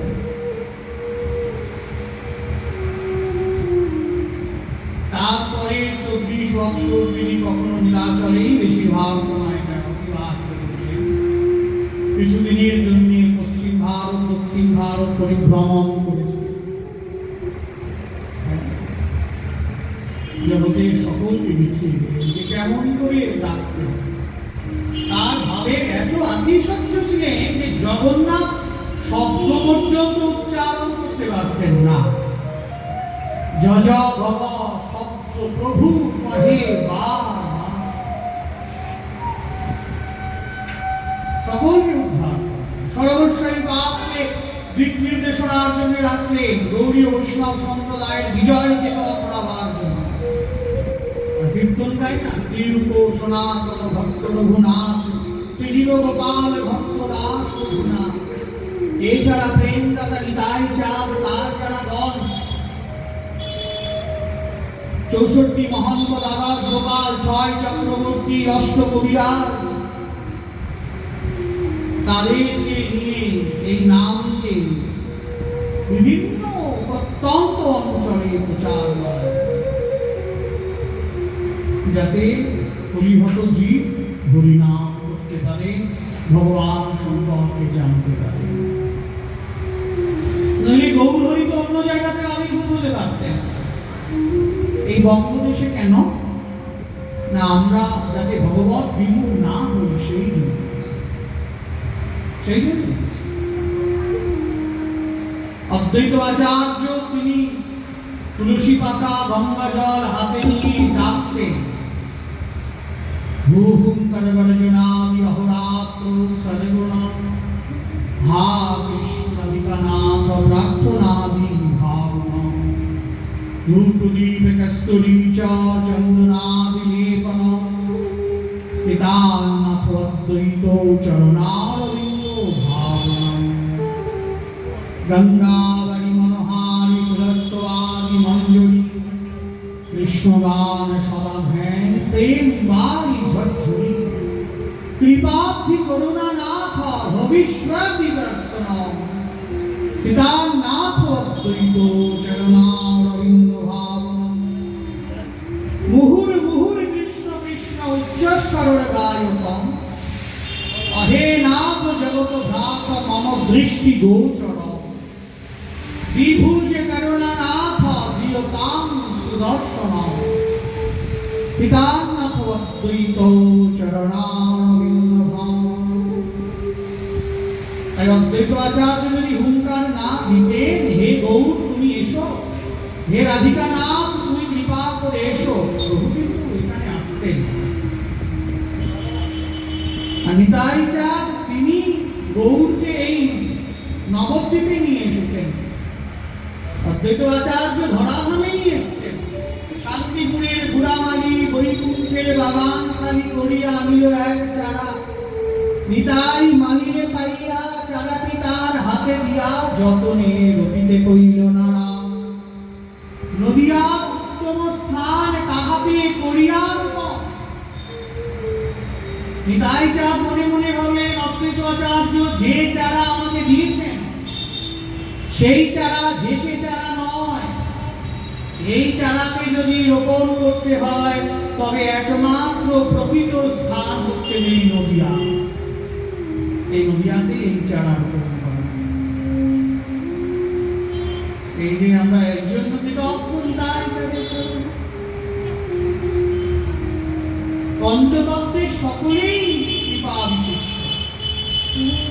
তারপরে 24 বছর তিনি কখনো নীলাচলেই বেশিরভাগ সময়টা অতিবাহিত করলেন। কিছুদিনের জন্য পশ্চিম ভারত দক্ষিণ ভারত পরিভ্রমণ করেছিলেন। জগতের সকলকে দেখিয়ে দিলেন যে কেমন করে রাখতে হবে। তার ভাবের এত আতিশয্য ছিলেন যে জগন্নাথ শব্দ পর্যন্ত উচ্চারণ করতে পারতেন না। যজ ভব শব্দ প্রভু কহে বা, সকলকে উদ্ধার সর্বস্বী পাপকে দিক নির্দেশনার জন্য রাখলেন, গৌড়ীয় বৈষ্ণব সম্প্রদায়ের বিজয়কে করাবার জন্য। কীর্তন গাই না, শ্রীরূপ সনাতন ভক্ত রঘুনাথ, শ্রীজীব গোপাল ভক্ত দাস রঘুনাথ, এছাড়া প্রেম দাতা নিতাই চাঁদ, তার ছাড়া দল 64 মহন্ত দ্বাদশ গোপাল, 6 চক্রবর্তী, অষ্ট কবিরাজ, তাদেরকে নিয়ে এই নামকে বিভিন্ন প্রত্যন্ত অঞ্চলে প্রচার হয়, যাতে হরিহত জীব হরিনাম করতে পারে, ভগবান সম্পর্কে জানতে পারে। নইলে গৌর হরি তো অন্য জায়গাতে আবির্ভূত হতে পারতেন, এই বঙ্গদেশে কেন না? আমরা যাতে ভগবত বিমুখ না হই সেই জন্য। সেই জন্য অদ্বৈত আচার্য তিনি তুলসী পাতা গঙ্গা জল হাতে নিয়ে ডাকতেন, হুহুম করগর্জনামি অহরাত্র সদ্গুণম হা কৃষ্ণাধিকনাথ প্রার্থনাদি ভাবনম ধূপদীপ কস্তুরী চ চন্দনাদিলেপনম সীতানাথ অদ্বৈত চরণারবিন্দ ভাবনম গঙ্গাবরী মনোহারি তুলস্তবাদি মঞ্জরি কৃষ্ণগান সদা ধ্যান প্রেম বারি ঝরঝরি কৃপাব্ধি করুণানাথ ভবিষ্যতি দর্শনম সীতানাথ অদ্বৈত চরণারবিন্দ ভাবনম মুহুর মুহুর কৃষ্ণ কৃষ্ণ উচ্চস্বর গায়তম অহে নাথ জগত ভ্রাত মম দৃষ্টি গোচরম বিভুজ করুণানাথ দিয়তাং সুদর্শনম সীতানাথ অদ্বৈত চরণারবিন্দ ভাবনম। তাই অদ্বৈত আচার্য যদি হুঙ্কার না দিতেন, হে গৌর তুমি এসো, হে রাধিকা নাথ তুমি কৃপা করে এসো, প্রভু কিন্তু এখানে আসতেন। আর নিতাই চাঁদ তিনি গৌরকে এই নবদ্বীপে নিয়ে এসেছেন। অদ্বৈত আচার্য ধরাধামেই এসছেন। শান্তিপুরের বুড়ামালি বৈকুণ্ঠের বাগান খালি করিয়া আনিল এক চারা, নিতাই মালিরে পাইয়া চারাটি তার হাতে দিয়া যতনে রবিতে কইল নাড়া। নদিয়া উত্তম স্থান তাহাতে করিয়া রোপণ। নিতাই চাঁদ মনে মনে ভাবলেন, অদ্বৈত আচার্য যে চারা আমাকে দিয়েছেন সেই চারা যে সে চারা নয়। এই চারাকে যদি রোপণ করতে হয় তবে একমাত্র প্রকৃত স্থান হচ্ছে এই নদিয়া। এই নদিয়াতে এই চারা রোপণ করা। এই যে আমরা এই জন্য কৃতজ্ঞ তাই চাঁদের জন্য। পঞ্চতত্ত্বের সকলেই কৃপা বিশিষ্ট,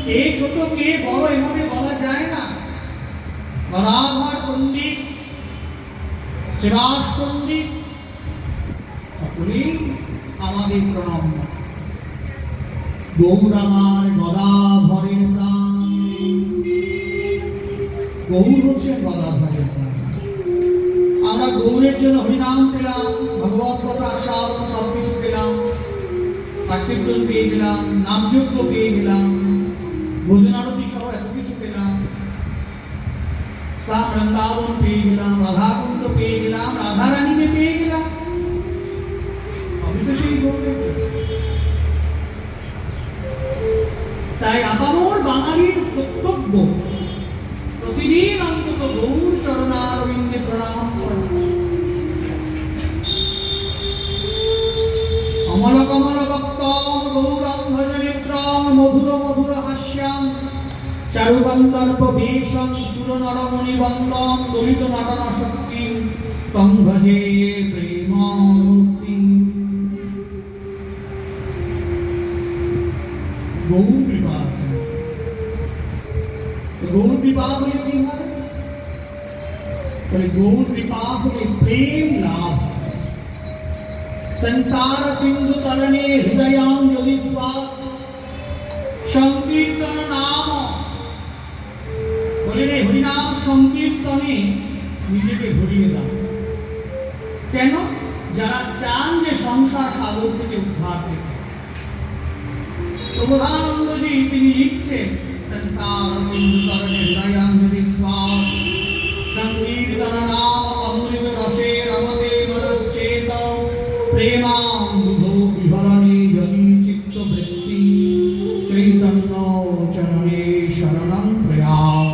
কে ছোট কে বড় এভাবে বলা যায় না। গদাধর পণ্ডিত, শ্রীবাস পণ্ডিত সকলেই আমাদের প্রণাম। গৌর আমার গদাধরের প্রাণ, গৌর হচ্ছেন গদাধরের প্রাণ। আমরা গৌরের জন্য হরিনাম পেলাম, ভগবত কথা শ্রাবণ সবকিছু পেলাম, পাঠ্যক্রম পেয়ে গেলাম, নামযজ্ঞ পেয়ে গেলাম, ভোজনারতি সহ এত কিছু পেলাম, শ্যাম বৃন্দাবন পেয়ে গেলাম, রাধাকুণ্ড পেয়ে গেলাম, রাধারানীকে পেয়ে গেলাম। আমি তো সেই গৌরের জন্য। তাই আপামর বাঙালির কর্তব্য প্রতিদিন অন্তত গৌর চরণারবিন্দে প্রণাম করা। অমল কমল বক্তম গৌরং ভজনেত্রং মধুর মধুর হাস্যাং চারু গন্ধর্ব বেশং সুর নরমণি বন্দন দলিত নটন শক্তি তং ভজে প্রেমমূর্তি। গৌর কৃপা আছে। গৌর কৃপা হলে কি হয়? বলে গৌর কৃপা হলে প্রেম লাভ হয়। संसार सिंधु तरणे हृदयांजलि स्वाद संकीर्तन नाम। বলে রে হরিনাম সংকীর্তনে নিজেকে ভরিয়ে দাও। কেন? যারা চান যে সংসার সাগর থেকে উদ্ধার পেতে। প্রবোধানন্দজি তিনি লিখছেন, संसार सिंधु तरणे हृदयांजलि स्वाद संकीर्तन नाम अमूल्य रसे रमते मनश्चेत প্রেমাম্বুধো বিহরণে যদি চিত্তবৃত্তি চৈতন্য চরণে শরণং প্রয়াম।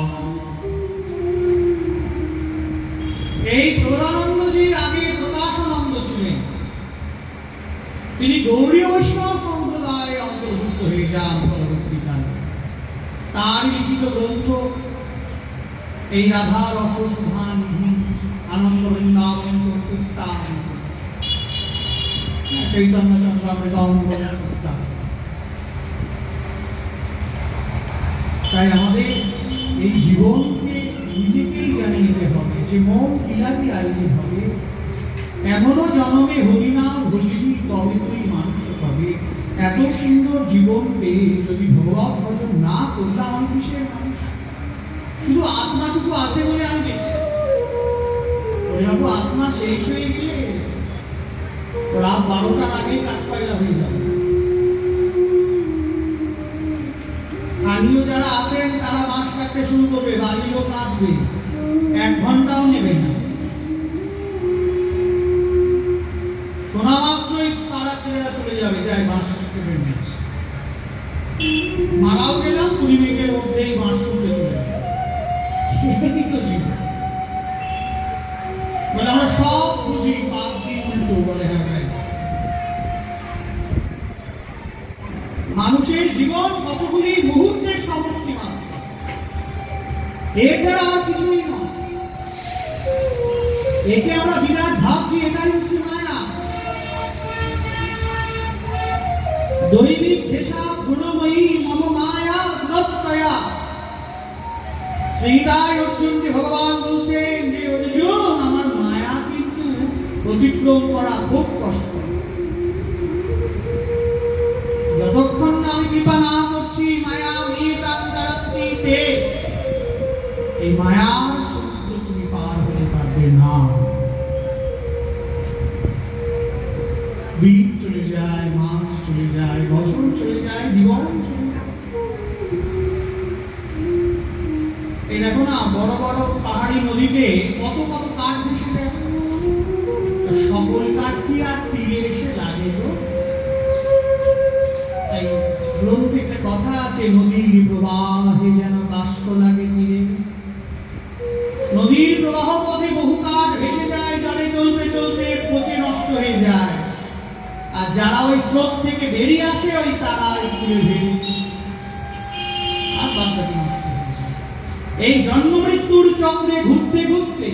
এই প্রবোধানন্দজির আগে প্রকাশানন্দ ছিলেন। তিনি গৌড়ীয় বৈষ্ণব সম্প্রদায়ে অন্তর্ভুক্ত হয়ে যান পরবর্তীকালে। তার লিখিত গ্রন্থ এই রাধা রস সুধা নিধি আনন্দ বৃন্দাবন চতুর্থা চৈতন্য চন্দ্রামৃতম। তাই আমাদের এই জীবনকে নিজেকেই জানিয়ে নিতে হবে যে মন কিলাবি আইলে হবে, এমনও জন্মে হরিনাম ভজিবি তবে তুই মানুষ হবে। এত সুন্দর জীবন পেয়ে যদি ভগবত ভজন না করলাম, আমি কিসের মানুষ? শুধু আত্মাটুকু আছে বলে আমি বেঁচে আছি। ওরে বাবু, আত্মা শেষ হয়ে গেলে রাত 12টার আগেই কাঠপাইলা হয়ে যাবে। স্থানীয় যারা আছেন তারা বাঁশ কাটতে শুরু করবে, বাড়ির লোক কাটবে, 1 ঘন্টাও নেবে না। শোনা মাত্রই পাড়ার ছেলেরা চলে যাবে, যাই বাঁশ কেটে নিয়ে আসে। মারাও গেলাম 20 মিনিটের মধ্যেই বাঁশ করতে চলে যাবে। এই তো জীবন। মানে আমরা সব বুঝি, পাপ দিয়ে উল্টো বলে। হ্যাঁ ভাই, মানুষের জীবন কতগুলি মুহূর্তের সমষ্টি মাত্র, এছাড়া আর কিছুই নয়। একে আমরা বিরাট ভাবছি, এটাই হচ্ছে মায়া। দৈবিক ঠেসা গুণময়ী মম মায়া প্রত্যয়া। শ্রীদায় অর্জুনকে ভগবান বলছেন যে অর্জুন, আমার মায়া কিন্তু অতিক্রম করা খুব কষ্ট। যতক্ষণ না আমি কৃপা না করছি, মায়া মেয়েতান্তরাত্রিতে, এই মায়ার সমুদ্র তুমি পার হতে পারবে না। দিন চলে যায়, মাস চলে যায়, বছর চলে যায়, জীবন চলে যায়। এই দেখো না, বড় বড় পাহাড়ি নদীতে কত কত কাঠ ভেসে যায়। সকল কাঠ কি আর তীরে এসে লাগে গো? তাই গ্রন্থে একটা কথা আছে, নদীর প্রবাহে যেন কাষ্ঠ লাগে তীরে। নদীর প্রবাহ পথে বহু কাঠ ভেসে যায়, জলে চলতে চলতে পচে নষ্ট হয়ে যায়। আর যারা ওই স্রোত থেকে বেরিয়ে আসে, ওই তারা একটু বেরিয়ে আর বাদবাকি নষ্ট হয়ে যায়। এই জন্ম মৃত্যুর চক্রে ঘুরতে ঘুরতে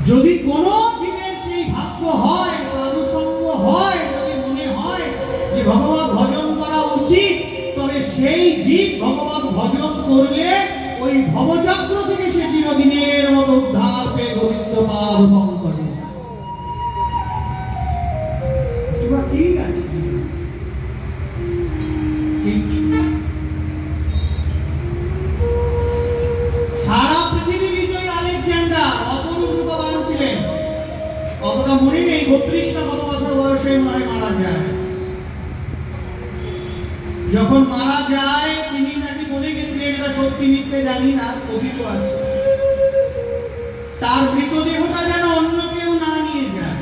যদি কোনো জীবের সেই ভাগ্য হয়, সাধু সঙ্গ হয়, যদি মনে হয় যে ভগবত ভজন করা উচিত, তবে সেই জীব ভগবত ভজন করলে ওই ভবচক্র থেকে সে চিরদিনের মতো উদ্ধার পেয়ে গোবিন্দ পাদ পঙ্কজে যায়। ঠিক আছে, সারা পৃথিবী বিজয়ী আলেকজান্ডার অপরূপ রূপবান ছিলেন। অতটা মনে নেই, 32 না কত বছর বয়সে মারা যায়। যখন মারা যায়, তিনি নাকি বলে গেছিলেন, এটা সত্যি মিথ্যে জানি না, কথিত আছে, তার মৃতদেহটা যেন অন্য কেউ না নিয়ে যায়,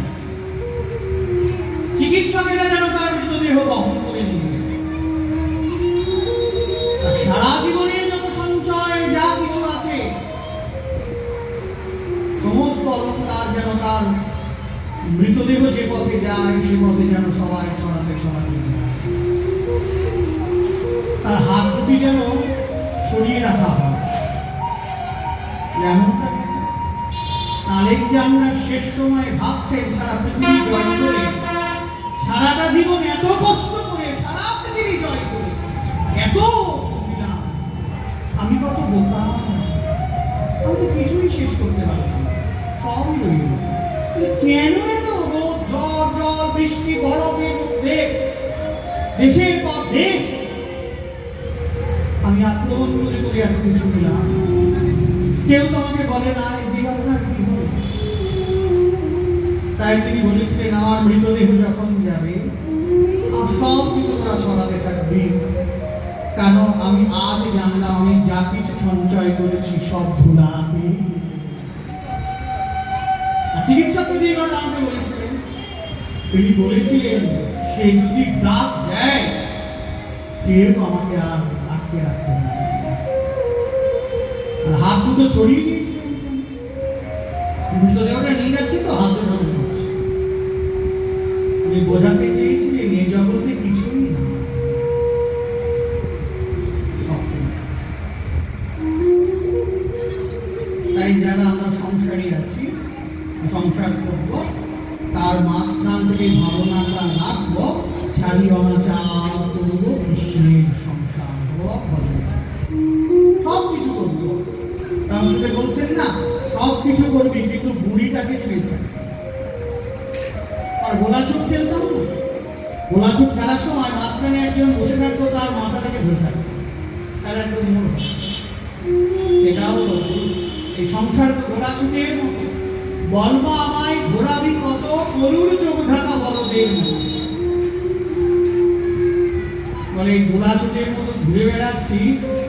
চিকিৎসকেরা যেন তার মৃতদেহ বহন করে নিয়ে যায়। সারা জীবনের যত সঞ্চয় যা কিছু আছে, সমস্ত অলঙ্কার যেন তার মৃতদেহ যে পথে যায়, সে পথে যেন সবাই ছড়াতে ছড়াতে যায়। তার হাত দুটি যেন ছড়িয়ে রাখা হয়। এমনটা আলেকজান্ডার শেষ সময় ভাবছেন, সারা পৃথিবী জয় করে, সারাটা জীবন এত কষ্ট করে, সারা পৃথিবী জয় করে, এত দিলাম, আমি কত বোকা, আমি তো কিছুই শেষ করতে পারলাম না, সবই রইল। কেন এত রোদ, ঝড়, জল, বৃষ্টি, বরফের মধ্যে দেশের পর দেশ আমি আক্রমণ করে করে এত কিছু দিলাম, কেউ তো আমাকে বলে না যে আপনার কি হলো। তাই তিনি বলেছিলেন, আমার মৃতদেহ যখন যাবে, আর সব কিছু তোরা ছড়াতে থাকবি, কেন আমি আজ জানলাম আমি যা কিছু সঞ্চয় করেছি সব ধুলাতে। চিকিৎসককে দিয়ে আমাকে বলেছিলেন, তিনি বলেছিলেন, সে যদি ডাক দেয়, কেউ আমাকে আর আটকে রাখতে না। আর হাত দুটো ছড়িয়ে দিয়েছিলেন, মৃতদেহটা নিয়ে যাচ্ছে তো হাত দুটো করছে। উনি বোঝাতে চেয়েছিলেন, এই জগতে কিছুই না, তাই যারা আমরা সংসারী আছি, সংসার করব, তার মাঝখান থেকে ভাবনাটা রাখবো, ছাড়ি অনাচার করবো কৃষ্ণের সংসার, ভজন। সব কিছু করবো। তার সাথে বলছেন না, সব কিছু করবি কিন্তু বুড়িটাকে ছুঁয়ে থাকবে। আর গোলাছুট খেলতাম না, গোলাছুট খেলার সময় মাঝখানে একজন বসে থাকতো, তার মাথাটাকে ধরে থাকতো, তার একদম মোড় হয়। এটাও বলবো, এই সংসার তো গোলাছুটের মতো। বলবা আমায় ঘোরাবি কত, গরুর চোখ ঢাকা বলদের মতো। বলে এই গোলাছুটের মতো ঘুরে বেড়াচ্ছি,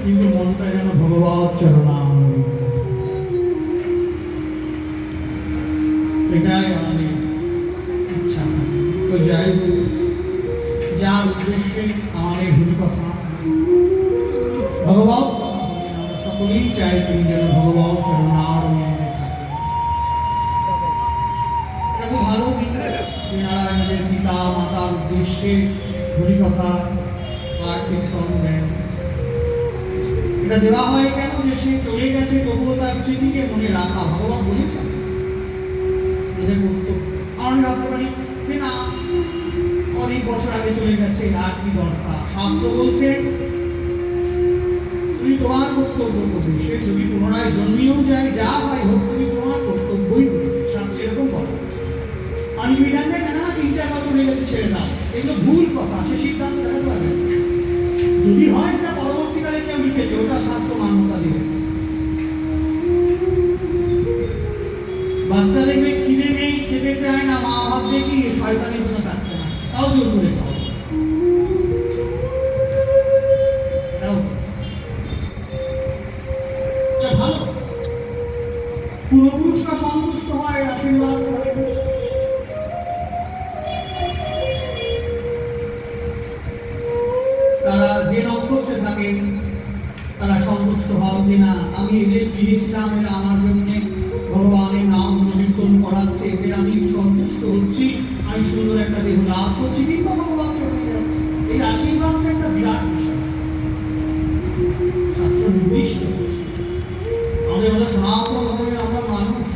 কিন্তু মনটা যেন ভগবত চরণামৃত। এটাই আমাদের ইচ্ছা। তো যাই হোক, যার উদ্দেশ্যে আমাদের হরি কথা, ভগবত কথা বলে আমরা সকলেই চাই তিনি যেন ভগবত চরণারবিন্দে থাকেন। এটা খুব ভালো দিক, নারায়ণের পিতা মাতার উদ্দেশ্যে হরি কথা পাঠ কীর্তন দেন। এটা দেওয়া হয় কেন? যে সে চলে গেছে তবুও তার স্মৃতিকে মনে রাখা। ভগবান বলেছেন এদের কর্তব্য। আমি ভাবতে পারি যে না, অনেক বছর আগে চলে গেছে, আর কি দরকার। শাস্ত্র বলছে তুমি তোমার কর্তব্য করবে। সে যদি পুনরায় জন্মেও যায়, যা হয় হোক, তুমি তোমার কর্তব্যই করবে। শাস্ত্রে এরকম বলা আছে। আমি বিধান দেয় না 3-4 বছর হয়ে গেছে, ছেড়ে দাও, এগুলো ভুল কথা। সে সিদ্ধান্ত দেখাতে পারবে না। যদি হয় সেটা পরবর্তীকালে কেউ লিখেছে, ওটা শাস্ত্র মান্যতা দেবে। বাচ্চা দেখবে খিদে নেই, খেতে চায় না, মা ভাববে কি শয়তানের জন্য কাটছে না, তাও জোর করে খাও। ভালো পূর্বপুরুষরা সন্তুষ্ট হয়, আশীর্বাদ করে। তারা যে নক্ষত্রে থাকে তারা সন্তুষ্ট হন যে না, আমি এদের কিনেছিলাম, এরা আমার জন্য ভগবানের নাম কীর্তন করাচ্ছে, এতে আমি সন্তুষ্ট হচ্ছি, আমি সুন্দর একটা দেহ লাভ করছি, কিন্তু ভগবান চলে যাচ্ছে। এই আশীর্বাদটা একটা বিরাট বিষয়, শাস্ত্র নির্দিষ্ট হচ্ছে। আমাদের মধ্যে সনাতন ধর্মের আমরা মানুষ,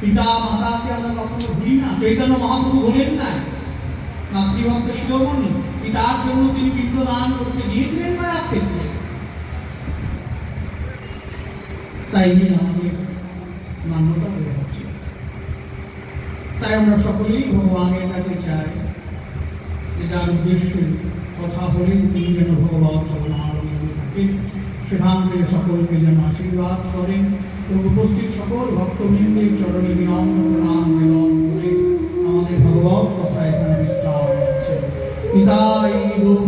পিতা মাতাকে আমরা কখনো ভুলি না। চৈতন্য মহাপ্রভু বলেন নাই মাতৃভক্ত শিরোমণি, পিতার জন্য তিনি পিণ্ডদান করতে গিয়েছিলেন মায়ার ক্ষেত্রে। তাই নিয়ে আমাদের মান্যতা হয়ে যাচ্ছে। তাই আমরা সকলেই ভগবানের কাছে চাই যে যার উদ্দেশ্যে কথা বলেন তিনি যেন ভগবান চরণারবিন্দে থাকেন, সেখান থেকে সকলকে যেন আশীর্বাদ করেন এবং উপস্থিত সকল ভক্তবৃন্দের চরণে বিনম্র প্রণাম নিবেদন করে আমাদের ভগবত কথা এখানে বিশ্রাম হচ্ছে। পিতাই গৌর